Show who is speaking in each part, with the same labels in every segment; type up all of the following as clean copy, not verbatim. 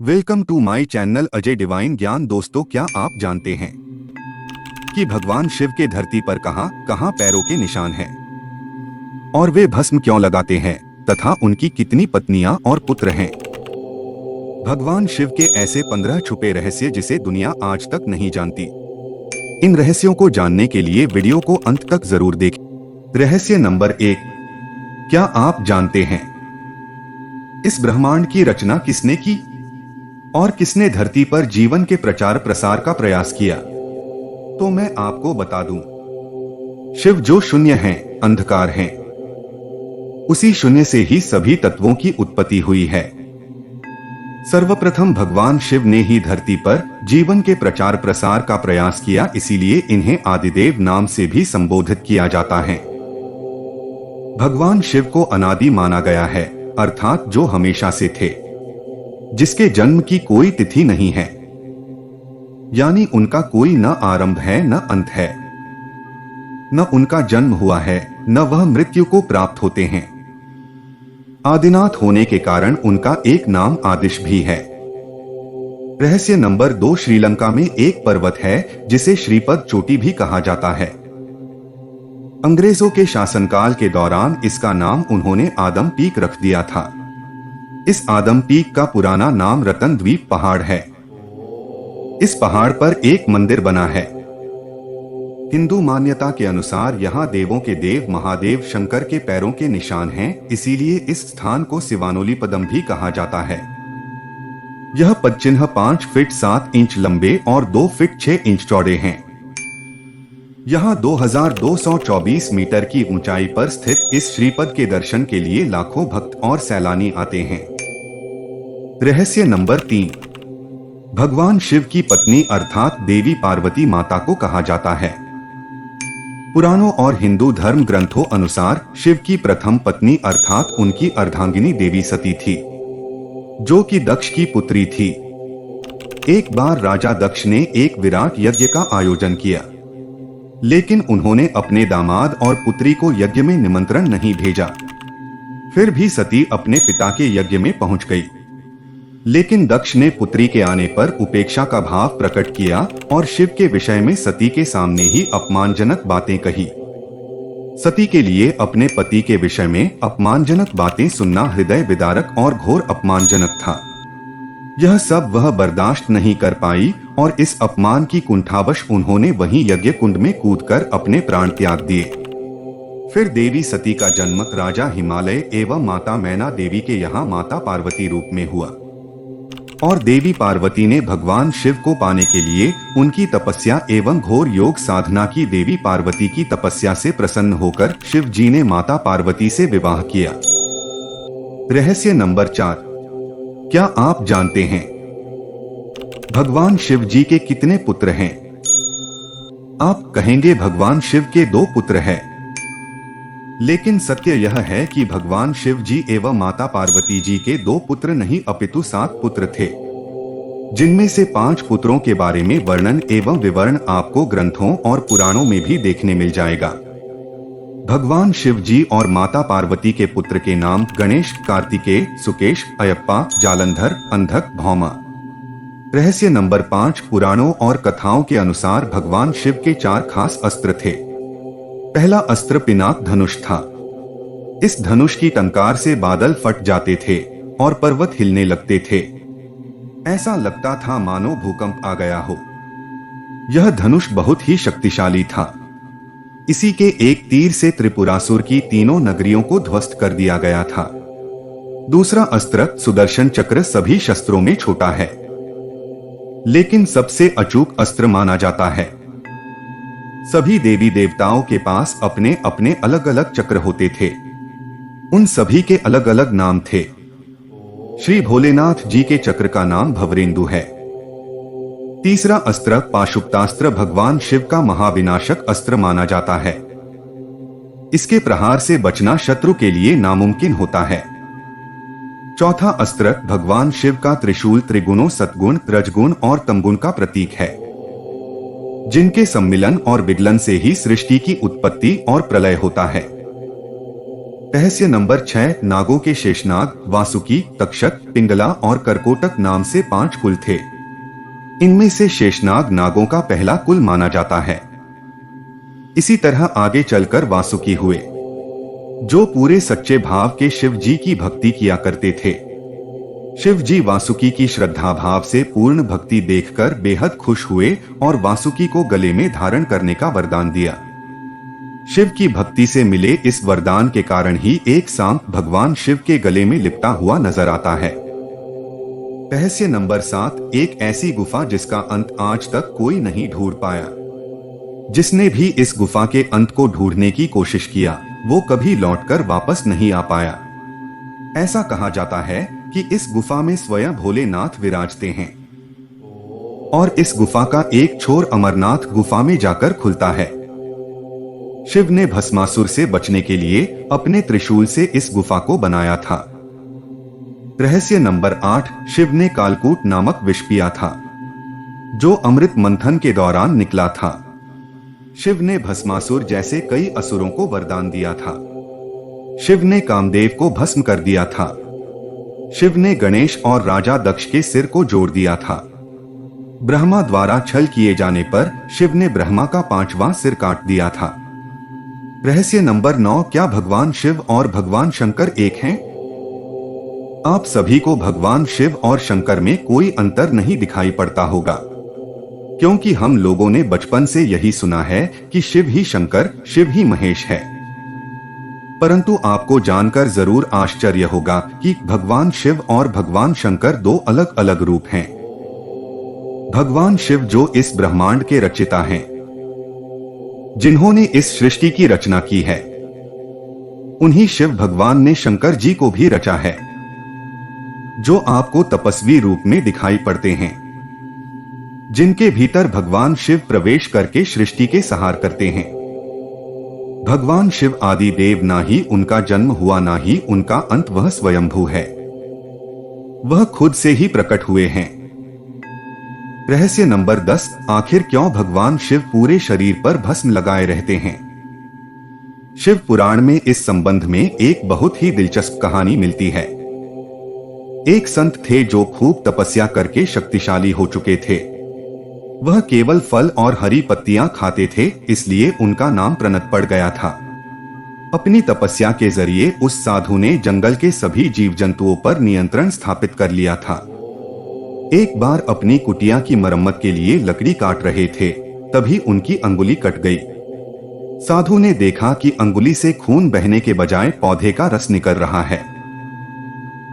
Speaker 1: Welcome to my channel Ajay divine ज्ञान। दोस्तों, क्या आप जानते हैं कि भगवान शिव के धरती पर कहां कहां पैरों के निशान हैं और वे भस्म क्यों लगाते हैं तथा उनकी कितनी पत्नियां और पुत्र हैं। भगवान शिव के ऐसे 15 छुपे रहस्य जिसे दुनिया आज तक नहीं जानती। इन रहस्यों को जानने के लिए वीडियो को अंत तक जरूर देखें। रहस्य नंबर 1, क्या आप जानते हैं इस ब्रह्मांड की रचना किसने की और किसने धरती पर जीवन के प्रचार प्रसार का प्रयास किया? तो मैं आपको बता दूं, शिव जो शून्य हैं, अंधकार हैं, उसी शून्य से ही सभी तत्वों की उत्पत्ति हुई है। सर्वप्रथम भगवान शिव ने ही धरती पर जीवन के प्रचार प्रसार का प्रयास किया, इसीलिए इन्हें आदिदेव नाम से भी संबोधित किया जाता है। भगवान शिव को अनादि माना गया है, अर्थात जो हमेशा से थे, जिसके जन्म की कोई तिथि नहीं है, यानी उनका कोई न आरंभ है न अंत है, न उनका जन्म हुआ है न वह मृत्यु को प्राप्त होते हैं। आदिनाथ होने के कारण उनका एक नाम आदिश भी है। रहस्य नंबर 2, श्रीलंका में एक पर्वत है जिसे श्रीपद चोटी भी कहा जाता है। अंग्रेजों के शासनकाल के दौरान इसका नाम उन्होंने आदम पीक रख दिया था। इस आदम पीक का पुराना नाम रतन द्वीप पहाड़ है। इस पहाड़ पर एक मंदिर बना है। हिंदू मान्यता के अनुसार यहाँ देवों के देव महादेव शंकर के पैरों के निशान हैं, इसीलिए इस स्थान को शिवानोलीपदम भी कहा जाता है। यह पदचिन्ह 5 फीट 7 इंच लंबे और 2 फीट 6 इंच चौड़े हैं। यहाँ 2224 मीटर की ऊंचाई पर स्थित इस श्रीपद के दर्शन के लिए लाखों भक्त और सैलानी आते हैं। रहस्य नंबर 3, भगवान शिव की पत्नी अर्थात देवी पार्वती माता को कहा जाता है। पुराणों और हिंदू धर्म ग्रंथों अनुसार शिव की प्रथम पत्नी अर्थात उनकी अर्धांगिनी देवी सती थी, जो कि दक्ष की पुत्री थी। एक बार राजा दक्ष ने एक विराट यज्ञ का आयोजन किया, लेकिन उन्होंने अपने दामाद और पुत्री को यज्ञ में निमंत्रण नहीं भेजा। फिर भी सती अपने पिता के यज्ञ में पहुंच गई, लेकिन दक्ष ने पुत्री के आने पर उपेक्षा का भाव प्रकट किया और शिव के विषय में सती के सामने ही अपमानजनक बातें कही। सती के लिए अपने पति के विषय में अपमानजनक बातें सुनना हृदय विदारक और घोर अपमानजनक था। यह सब वह बर्दाश्त नहीं कर पाई और इस अपमान की कुंठावश उन्होंने वहीं यज्ञ कुंड में कूदकर अपने प्राण त्याग दिए। फिर देवी सती का जन्म राजा हिमालय एवं माता मैना देवी के यहाँ माता पार्वती रूप में हुआ और देवी पार्वती ने भगवान शिव को पाने के लिए उनकी तपस्या एवं घोर योग साधना की। देवी पार्वती की तपस्या से प्रसन्न होकर शिव जी ने माता पार्वती से विवाह किया। रहस्य नंबर 4, क्या आप जानते हैं भगवान शिव जी के कितने पुत्र हैं? आप कहेंगे भगवान शिव के 2 पुत्र हैं, लेकिन सत्य यह है कि भगवान शिव जी एवं माता पार्वती जी के 2 पुत्र नहीं अपितु 7 पुत्र थे, जिनमें से 5 पुत्रों के बारे में वर्णन एवं विवरण आपको ग्रंथों और पुराणों में भी देखने मिल जाएगा। भगवान शिव जी और माता पार्वती के पुत्र के नाम गणेश, कार्तिकेय, सुकेश, अयप्पा, जालंधर, अंधक, भौमा। रहस्य नंबर 5, पुराणों और कथाओं के अनुसार भगवान शिव के 4 खास अस्त्र थे। पहला अस्त्र पिनाक धनुष था। इस धनुष की टंकार से बादल फट जाते थे और पर्वत हिलने लगते थे। ऐसा लगता था मानो भूकंप आ गया हो। यह धनुष बहुत ही शक्तिशाली था। इसी के एक तीर से त्रिपुरासुर की 3 नगरियों को ध्वस्त कर दिया गया था। दूसरा अस्त्र सुदर्शन चक्र सभी शस्त्रों में छोटा है, लेकिन सबसे अचूक अस्त्र माना जाता है। सभी देवी देवताओं के पास अपने अपने अलग अलग चक्र होते थे। उन सभी के अलग अलग नाम थे। श्री भोलेनाथ जी के चक्र का नाम भवरेंदु है। तीसरा अस्त्र पाशुपतास्त्र भगवान शिव का महाविनाशक अस्त्र माना जाता है। इसके प्रहार से बचना शत्रु के लिए नामुमकिन होता है। चौथा अस्त्र भगवान शिव का त्रिशूल त्रिगुणों सतगुण, रजगुण और तमगुण का प्रतीक है, जिनके सम्मिलन और विगलन से ही सृष्टि की उत्पत्ति और प्रलय होता है। रहस्य नंबर 6, नागों के शेषनाग, वासुकी, तक्षक, पिंगला और करकोटक नाम से 5 कुल थे। इनमें से शेषनाग नागों का पहला कुल माना जाता है। इसी तरह आगे चलकर वासुकी हुए, जो पूरे सच्चे भाव के शिव जी की भक्ति किया करते थे। शिव जी वासुकी की श्रद्धा भाव से पूर्ण भक्ति देखकर बेहद खुश हुए और वासुकी को गले में धारण करने का वरदान दिया। शिव की भक्ति से मिले इस वरदान के कारण ही एक सांप भगवान शिव के गले में लिपटा हुआ नजर आता है। रहस्य नंबर 7, एक ऐसी गुफा जिसका अंत आज तक कोई नहीं ढूंढ पाया। जिसने भी इस गुफा के अंत को ढूंढने की कोशिश किया वो कभी लौटकर वापस नहीं आ पाया। ऐसा कहा जाता है कि इस गुफा में स्वयं भोलेनाथ विराजते हैं और इस गुफा का एक छोर अमरनाथ गुफा में जाकर खुलता है। शिव ने भस्मासुर से बचने के लिए अपने त्रिशूल से इस गुफा को बनाया था। रहस्य नंबर 8, शिव ने कालकूट नामक विष पिया था, जो अमृत मंथन के दौरान निकला था। शिव ने भस्मासुर जैसे कई असुरों को वरदान दिया था। शिव ने कामदेव को भस्म कर दिया था। शिव ने गणेश और राजा दक्ष के सिर को जोड़ दिया था। ब्रह्मा द्वारा छल किए जाने पर शिव ने ब्रह्मा का 5वां सिर काट दिया था। रहस्य नंबर 9, क्या भगवान शिव और भगवान शंकर एक हैं? आप सभी को भगवान शिव और शंकर में कोई अंतर नहीं दिखाई पड़ता होगा, क्योंकि हम लोगों ने बचपन से यही सुना है कि शिव ही शंकर, शिव ही महेश है। परंतु आपको जानकर जरूर आश्चर्य होगा कि भगवान शिव और भगवान शंकर 2 अलग अलग रूप हैं। भगवान शिव जो इस ब्रह्मांड के रचिता हैं, जिन्होंने इस सृष्टि की रचना की है, उन्हीं शिव भगवान ने शंकर जी को भी रचा है, जो आपको तपस्वी रूप में दिखाई पड़ते हैं, जिनके भीतर भगवान शिव प्रवेश करके सृष्टि के संहार करते हैं। भगवान शिव आदि देव, ना ही उनका जन्म हुआ ना ही उनका अंत, वह स्वयंभू है, वह खुद से ही प्रकट हुए हैं। रहस्य नंबर 10, आखिर क्यों भगवान शिव पूरे शरीर पर भस्म लगाए रहते हैं? शिव पुराण में इस संबंध में एक बहुत ही दिलचस्प कहानी मिलती है। एक संत थे जो खूब तपस्या करके शक्तिशाली हो चुके थे। वह केवल फल और हरी पत्तियां खाते थे, इसलिए उनका नाम प्रणत पड़ गया था। अपनी तपस्या के जरिए उस साधु ने जंगल के सभी जीव जंतुओं पर नियंत्रण स्थापित कर लिया था। एक बार अपनी कुटिया की मरम्मत के लिए लकड़ी काट रहे थे, तभी उनकी अंगुली कट गई। साधु ने देखा कि अंगुली से खून बहने के बजाय पौधे का रस निकल रहा है।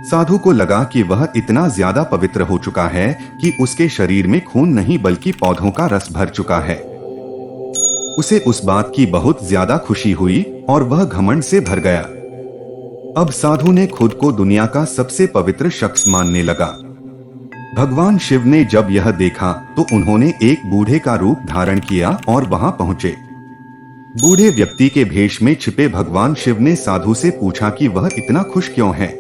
Speaker 1: साधु को लगा कि वह इतना ज्यादा पवित्र हो चुका है कि उसके शरीर में खून नहीं बल्कि पौधों का रस भर चुका है। उसे उस बात की बहुत ज्यादा खुशी हुई और वह घमंड से भर गया। अब साधु ने खुद को दुनिया का सबसे पवित्र शख्स मानने लगा। भगवान शिव ने जब यह देखा तो उन्होंने एक बूढ़े का रूप धारण किया और वहां पहुंचे। बूढ़े व्यक्ति के भेष में छिपे भगवान शिव ने साधु से पूछा कि वह इतना खुश क्यों है।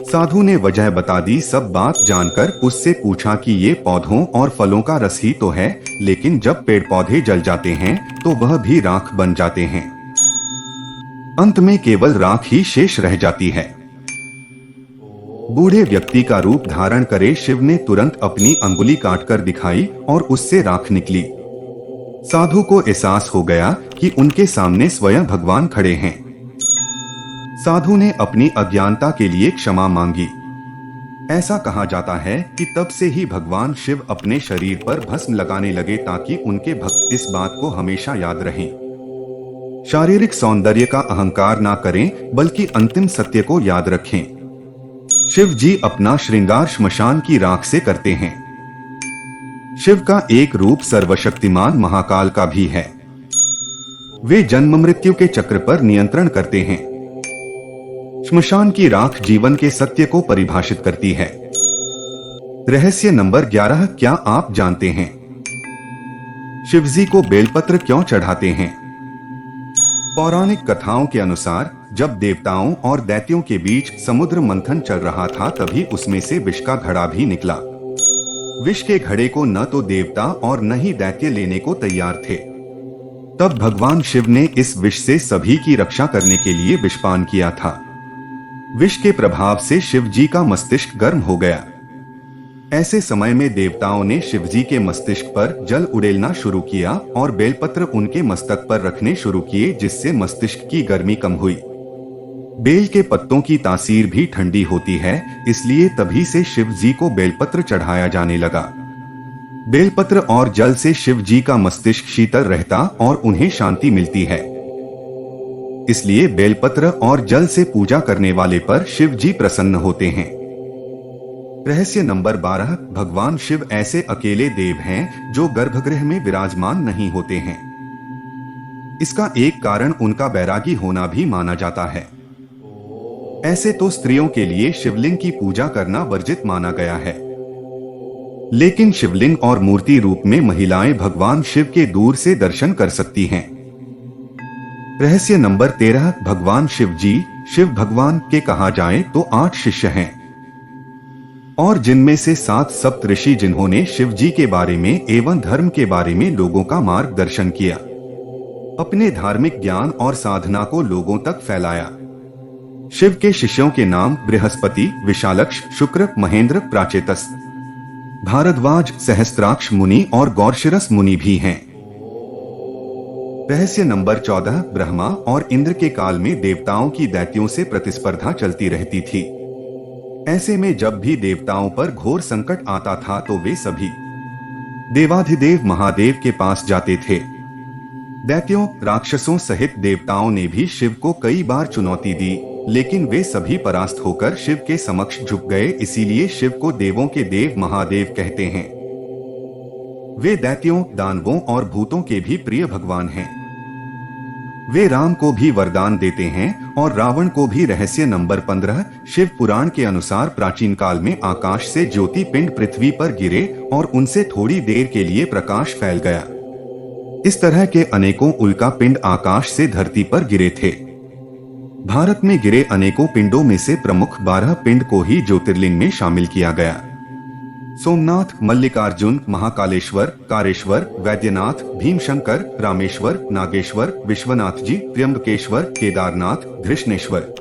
Speaker 1: साधु ने वजह बता दी। सब बात जानकर उससे पूछा कि ये पौधों और फलों का रस ही तो है, लेकिन जब पेड़ पौधे जल जाते हैं तो वह भी राख बन जाते हैं। अंत में केवल राख ही शेष रह जाती है। बूढ़े व्यक्ति का रूप धारण करे शिव ने तुरंत अपनी अंगुली काटकर दिखाई और उससे राख निकली। साधु को एहसास हो गया कि उनके सामने स्वयं भगवान खड़े हैं। साधु ने अपनी अज्ञानता के लिए क्षमा मांगी। ऐसा कहा जाता है कि तब से ही भगवान शिव अपने शरीर पर भस्म लगाने लगे ताकि उनके भक्त इस बात को हमेशा याद रहें। शारीरिक सौंदर्य का अहंकार ना करें, बल्कि अंतिम सत्य को याद रखें। शिव जी अपना श्रृंगार श्मशान की राख से करते हैं। शिव का एक रूप सर्वशक्तिमान महाकाल का भी है। वे जन्म मृत्यु के चक्र पर नियंत्रण करते हैं। श्मशान की राख जीवन के सत्य को परिभाषित करती है। रहस्य नंबर 11, क्या आप जानते हैं शिवजी को बेलपत्र क्यों चढ़ाते हैं? पौराणिक कथाओं के अनुसार जब देवताओं और दैत्यों के बीच समुद्र मंथन चल रहा था, तभी उसमें से विष का घड़ा भी निकला। विष के घड़े को न तो देवता और न ही दैत्य लेने को तैयार थे। तब भगवान शिव ने इस विष से सभी की रक्षा करने के लिए विषपान किया था। विष के प्रभाव से शिव जी का मस्तिष्क गर्म हो गया। ऐसे समय में देवताओं ने शिव जी के मस्तिष्क पर जल उड़ेलना शुरू किया और बेलपत्र उनके मस्तक पर रखने शुरू किए, जिससे मस्तिष्क की गर्मी कम हुई। बेल के पत्तों की तासीर भी ठंडी होती है, इसलिए तभी से शिव जी को बेलपत्र चढ़ाया जाने लगा। बेलपत्र और जल से शिव जी का मस्तिष्क शीतल रहता और उन्हें शांति मिलती है। इसलिए बेलपत्र और जल से पूजा करने वाले पर शिव जी प्रसन्न होते हैं। रहस्य नंबर 12, भगवान शिव ऐसे अकेले देव हैं जो गर्भगृह में विराजमान नहीं होते हैं। इसका एक कारण उनका बैरागी होना भी माना जाता है। ऐसे तो स्त्रियों के लिए शिवलिंग की पूजा करना वर्जित माना गया है, लेकिन शिवलिंग और मूर्ति रूप में महिलाएं भगवान शिव के दूर से दर्शन कर सकती हैं। रहस्य नंबर 13, भगवान शिव जी, शिव भगवान के कहा जाए तो 8 शिष्य हैं और जिनमें से 7 सप्तऋषि, जिन्होंने शिव जी के बारे में एवं धर्म के बारे में लोगों का मार्गदर्शन किया, अपने धार्मिक ज्ञान और साधना को लोगों तक फैलाया। शिव के शिष्यों के नाम बृहस्पति, विशालक्ष, शुक्र, महेंद्र, प्राचेतस, भारद्वाज, सहस्त्राक्ष मुनि और गौरशिरस मुनि भी हैं। रहस्य नंबर 14, ब्रह्मा और इंद्र के काल में देवताओं की दैत्यों से प्रतिस्पर्धा चलती रहती थी। ऐसे में जब भी देवताओं पर घोर संकट आता था तो वे सभी देवाधिदेव महादेव के पास जाते थे। दैत्यों, राक्षसों सहित देवताओं ने भी शिव को कई बार चुनौती दी, लेकिन वे सभी परास्त होकर शिव के समक्ष झुक गए। इसीलिए शिव को देवों के देव महादेव कहते हैं। वे दैत्यों, दानवों और भूतों के भी प्रिय भगवान हैं। वे राम को भी वरदान देते हैं और रावण को भी। रहस्य नंबर 15, शिव पुराण के अनुसार प्राचीन काल में आकाश से ज्योति पिंड पृथ्वी पर गिरे और उनसे थोड़ी देर के लिए प्रकाश फैल गया। इस तरह के अनेकों उल्का पिंड आकाश से धरती पर गिरे थे। भारत में गिरे अनेकों पिंडों में से प्रमुख 12 पिंड को ही ज्योतिर्लिंग में शामिल किया गया। सोमनाथ, मल्लिकार्जुन, महाकालेश्वर, कारेश्वर, वैद्यनाथ, भीमशंकर, रामेश्वर, नागेश्वर, विश्वनाथ जी, त्र्यंबकेश्वर, केदारनाथ, धृष्णेश्वर।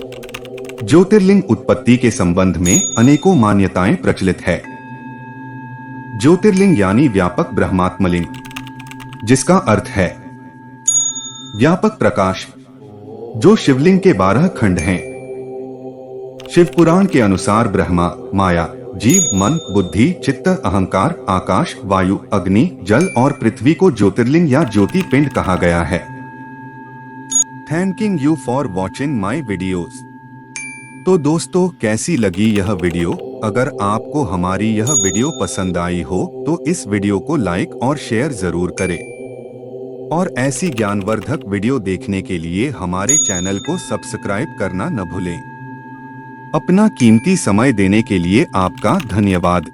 Speaker 1: ज्योतिर्लिंग उत्पत्ति के संबंध में अनेकों मान्यताएं प्रचलित है। ज्योतिर्लिंग यानी व्यापक ब्रह्मात्मलिंग, जिसका अर्थ है व्यापक प्रकाश, जो शिवलिंग के 12 खंड हैं। शिव पुराण के अनुसार ब्रह्मा, माया, जीव, मन, बुद्धि, चित्त, अहंकार, आकाश, वायु, अग्नि, जल और पृथ्वी को ज्योतिर्लिंग या ज्योति पिंड कहा गया है। Thanking you for watching my videos. तो दोस्तों, कैसी लगी यह वीडियो? अगर आपको हमारी यह वीडियो पसंद आई हो तो इस वीडियो को लाइक और शेयर जरूर करें और ऐसी ज्ञानवर्धक वीडियो देखने के लिए हमारे चैनल को सब्सक्राइब करना न भूलें। अपना कीमती समय देने के लिए आपका धन्यवाद।